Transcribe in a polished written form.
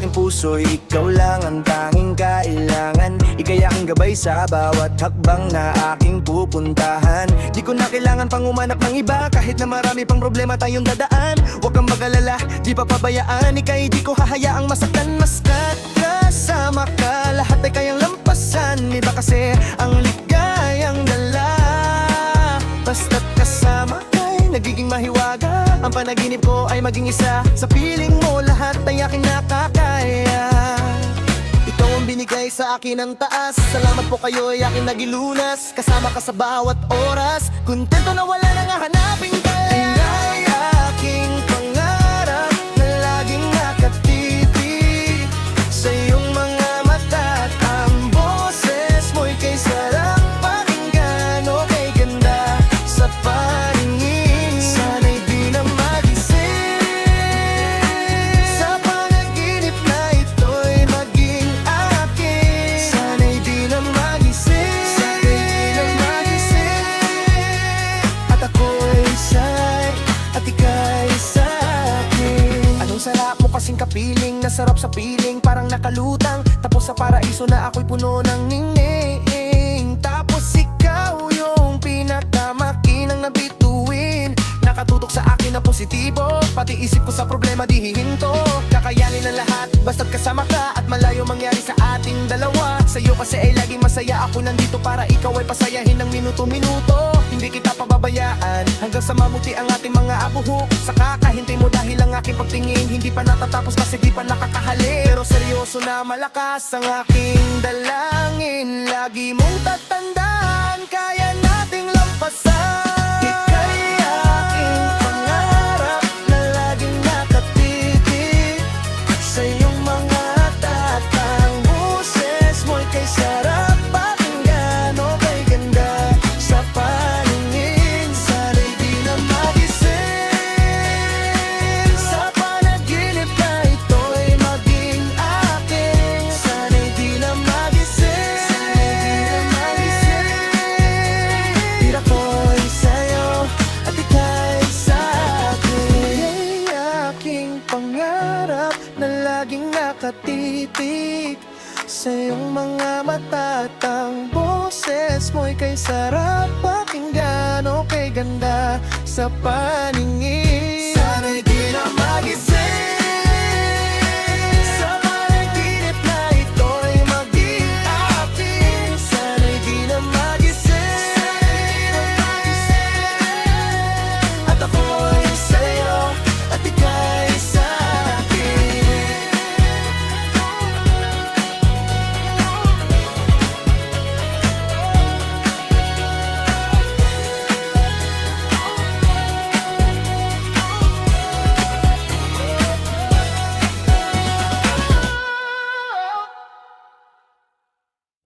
aking puso, ikaw lang ang tanging kailangan. Ika'y aking gabay sa bawat hakbang na aking pupuntahan. Di ko na kailangan pang umanap ng iba, kahit na marami pang problema tayong dadaan. Huwag kang mag-alala, di pa pabayaan. Ika'y di ko hahayaang masaktan. Maska't kasama ka, lahat ay kayang lampasan. Iba kasi ang ligayang dala, basta't kasama ka'y nagiging mahiwaga. Ang panaginip ko ay maging isa sa piling mo, lahat ay aking nakakaya. Ikaw ang binigay sa akin ng taas, salamat po kayo ay aking nagilunas. Kasama ka sa bawat oras, kontento na wala nang hahanapin ka. Ay aking pangarap na laging nakatitig sa iyong mga mata, at ang boses mo'y kay sarap pakinggan o kay ganda sa paningin. Sana'y di na magising sa panaginip na ito'y maging akin. Sana'y di na magising, sana'y di na magising, at ako'y sa'y at ika'y sa'kin. Anong sarap mo kasing kapiling, nasarap sa piling, parang nakalutang tapos sa paraiso na ako'y puno ng ningning. Tapos ikaw yung pinakamakinang nabituin, nakatutok sa akin na positibo, pati isip ko sa problema di hihinto. Kakayanin ang lahat, basta't kasama ka, at malayo mangyari sa ating dalawa. Sa'yo kasi ay laging masaya, ako nandito para ikaw ay pasayahin ng minuto-minuto. Hindi kita pababayaan hanggang sa mabuti ang ating mga abuhok. Sa kakahintay mo dahil ang aking pagtingin hindi pa natatapos kasi di pa nakakahali. Pero seryoso na malakas ang aking dalangin, lagi mong tatandaan, kaya nating lampasan. Ika'y aking pangarap na laging nakatitig sa iyong mga taat, ang boses mo'y kay sarap pakinggan o kay ganda sa paningin. Sana'y di na magising sa panaginip na ito'y maging akin. Sana'y di na magising, sana'y di na magising, tira ko'y sa'yo at ika'y sa'kin. Ay aking pangarap na laging nakatitig sa iyong mga mata, at ang boses mo'y kay sarap pakinggan o kay ganda sa paningin.